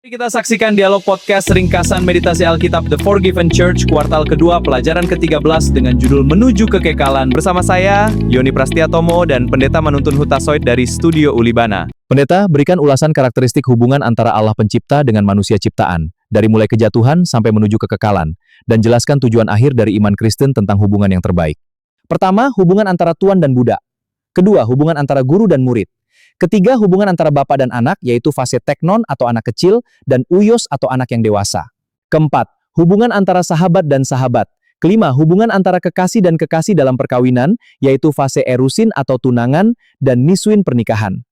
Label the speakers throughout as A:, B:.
A: Mari kita saksikan dialog podcast ringkasan meditasi Alkitab The Forgiven Church kuartal kedua pelajaran ke-13 dengan judul Menuju Kekekalan bersama saya, Yoni Prastiatomo dan Pendeta Manuntun Hutasoid dari Studio Ulibana. Pendeta, berikan ulasan karakteristik hubungan antara Allah pencipta dengan manusia ciptaan, dari mulai kejatuhan sampai menuju kekekalan, dan jelaskan tujuan akhir dari iman Kristen tentang hubungan yang terbaik. Pertama, hubungan antara tuan dan budak. Kedua, hubungan antara guru dan murid. Ketiga, hubungan antara bapa dan anak, yaitu fase teknon atau anak kecil, dan uios atau anak yang dewasa. Keempat, hubungan antara sahabat dan sahabat. Kelima, hubungan antara kekasih dan kekasih dalam perkawinan, yaitu fase erusin atau tunangan, dan nisuin pernikahan.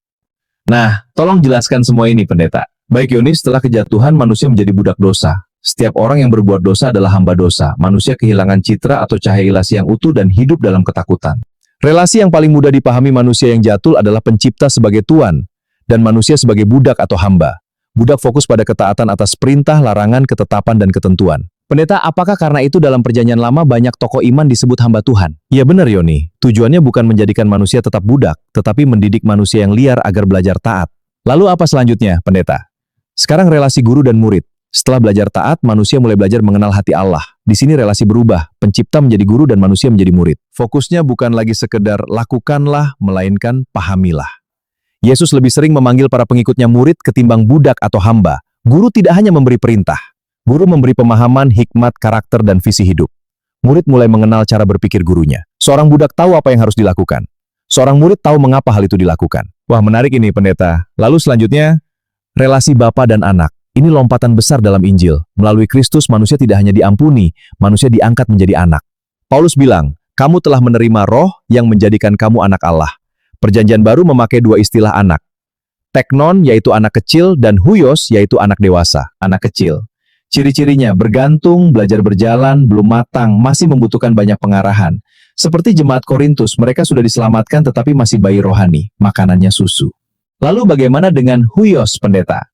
A: Nah, tolong jelaskan semua ini, Pendeta. Baik Yoni, setelah kejatuhan, manusia menjadi budak dosa. Setiap orang yang berbuat dosa adalah hamba dosa. Manusia kehilangan citra atau cahaya ilahi yang utuh dan hidup dalam ketakutan. Relasi yang paling mudah dipahami manusia yang jatuh adalah pencipta sebagai tuan, dan manusia sebagai budak atau hamba. Budak fokus pada ketaatan atas perintah, larangan, ketetapan, dan ketentuan. Pendeta, apakah karena itu dalam perjanjian lama banyak tokoh iman disebut hamba Tuhan? Ya benar Yoni, tujuannya bukan menjadikan manusia tetap budak, tetapi mendidik manusia yang liar agar belajar taat. Lalu apa selanjutnya, Pendeta? Sekarang relasi guru dan murid. Setelah belajar taat, manusia mulai belajar mengenal hati Allah. Di sini relasi berubah, pencipta menjadi guru dan manusia menjadi murid. Fokusnya bukan lagi sekedar lakukanlah, melainkan pahamilah. Yesus lebih sering memanggil para pengikutnya murid ketimbang budak atau hamba. Guru tidak hanya memberi perintah. Guru memberi pemahaman, hikmat, karakter, dan visi hidup. Murid mulai mengenal cara berpikir gurunya. Seorang budak tahu apa yang harus dilakukan. Seorang murid tahu mengapa hal itu dilakukan. Wah, menarik ini, Pendeta. Lalu selanjutnya, relasi bapa dan anak. Ini lompatan besar dalam Injil. Melalui Kristus, manusia tidak hanya diampuni, manusia diangkat menjadi anak. Paulus bilang, kamu telah menerima roh yang menjadikan kamu anak Allah. Perjanjian baru memakai dua istilah anak. Teknon, yaitu anak kecil, dan huios, yaitu anak dewasa, anak kecil. Ciri-cirinya, bergantung, belajar berjalan, belum matang, masih membutuhkan banyak pengarahan. Seperti jemaat Korintus, mereka sudah diselamatkan tetapi masih bayi rohani, makanannya susu. Lalu bagaimana dengan huios, Pendeta?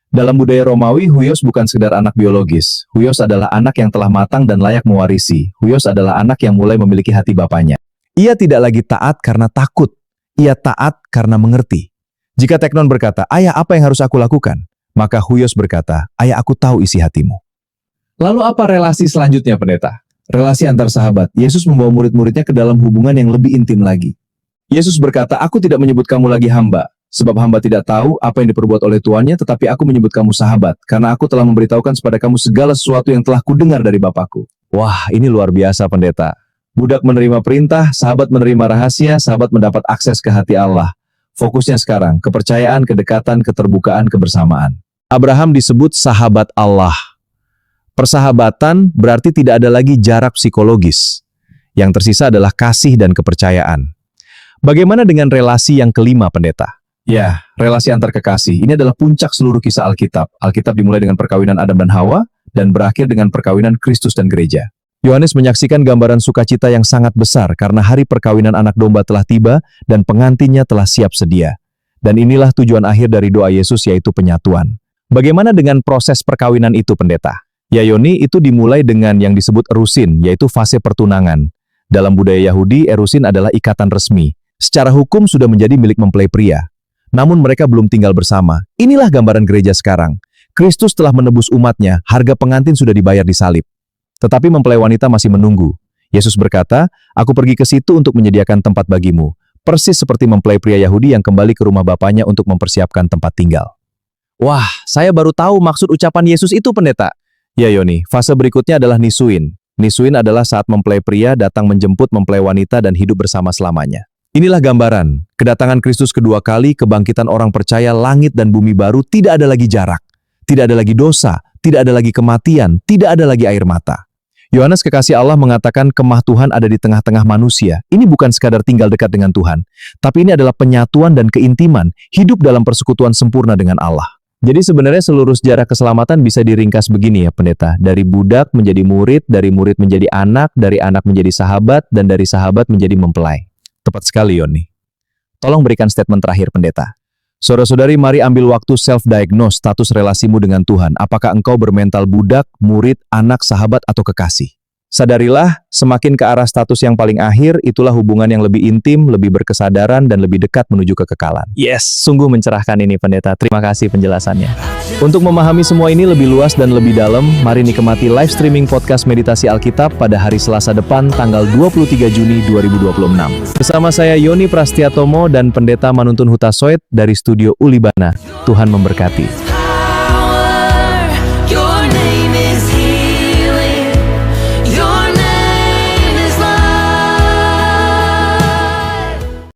A: Dalam budaya Romawi, huios bukan sekedar anak biologis. Huios adalah anak yang telah matang dan layak mewarisi. Huios adalah anak yang mulai memiliki hati bapaknya. Ia tidak lagi taat karena takut. Ia taat karena mengerti. Jika teknon berkata, ayah apa yang harus aku lakukan? Maka huios berkata, ayah aku tahu isi hatimu. Lalu apa relasi selanjutnya, Pendeta? Relasi antar sahabat. Yesus membawa murid-muridnya ke dalam hubungan yang lebih intim lagi. Yesus berkata, aku tidak menyebut kamu lagi hamba. Sebab hamba tidak tahu apa yang diperbuat oleh tuannya, tetapi aku menyebut kamu sahabat, karena aku telah memberitahukan kepada kamu segala sesuatu yang telah kudengar dari Bapakku. Wah, ini luar biasa, Pendeta. Budak menerima perintah, sahabat menerima rahasia, sahabat mendapat akses ke hati Allah. Fokusnya sekarang, kepercayaan, kedekatan, keterbukaan, kebersamaan. Abraham disebut sahabat Allah. Persahabatan berarti tidak ada lagi jarak psikologis. Yang tersisa adalah kasih dan kepercayaan. Bagaimana dengan relasi yang kelima, Pendeta? Ya, relasi antar kekasih. Ini adalah puncak seluruh kisah Alkitab. Alkitab dimulai dengan perkawinan Adam dan Hawa, dan berakhir dengan perkawinan Kristus dan gereja. Yohanes menyaksikan gambaran sukacita yang sangat besar karena hari perkawinan anak domba telah tiba dan pengantinnya telah siap sedia. Dan inilah tujuan akhir dari doa Yesus, yaitu penyatuan. Bagaimana dengan proses perkawinan itu, Pendeta? Ya Yoni, itu dimulai dengan yang disebut erusin, yaitu fase pertunangan. Dalam budaya Yahudi, erusin adalah ikatan resmi. Secara hukum sudah menjadi milik mempelai pria. Namun mereka belum tinggal bersama. Inilah gambaran gereja sekarang. Kristus telah menebus umatnya, harga pengantin sudah dibayar di salib. Tetapi mempelai wanita masih menunggu. Yesus berkata, aku pergi ke situ untuk menyediakan tempat bagimu. Persis seperti mempelai pria Yahudi yang kembali ke rumah bapaknya untuk mempersiapkan tempat tinggal. Wah, saya baru tahu maksud ucapan Yesus itu, Pendeta. Ya Yoni, fase berikutnya adalah nisuin. Nisuin adalah saat mempelai pria datang menjemput mempelai wanita dan hidup bersama selamanya. Inilah gambaran, kedatangan Kristus kedua kali, kebangkitan orang percaya, langit dan bumi baru, tidak ada lagi jarak, tidak ada lagi dosa, tidak ada lagi kematian, tidak ada lagi air mata. Yohanes kekasih Allah mengatakan kemah Tuhan ada di tengah-tengah manusia. Ini bukan sekadar tinggal dekat dengan Tuhan, tapi ini adalah penyatuan dan keintiman, hidup dalam persekutuan sempurna dengan Allah. Jadi sebenarnya seluruh sejarah keselamatan bisa diringkas begini ya, Pendeta. Dari budak menjadi murid, dari murid menjadi anak, dari anak menjadi sahabat, dan dari sahabat menjadi mempelai. Tepat sekali, Yoni. Tolong berikan statement terakhir, Pendeta. Saudara-saudari, mari ambil waktu self-diagnose status relasimu dengan Tuhan. Apakah engkau bermental budak, murid, anak, sahabat, atau kekasih? Sadarilah, semakin ke arah status yang paling akhir, itulah hubungan yang lebih intim, lebih berkesadaran, dan lebih dekat menuju kekekalan. Yes, sungguh mencerahkan ini, Pendeta. Terima kasih penjelasannya. Untuk memahami semua ini lebih luas dan lebih dalam, mari nikmati live streaming podcast Meditasi Alkitab pada hari Selasa depan, tanggal 23 Juni 2026. Bersama saya Yoni Prastiatomo dan Pendeta Manuntun Hutasoit dari Studio Ulibana. Tuhan memberkati.
B: Your name is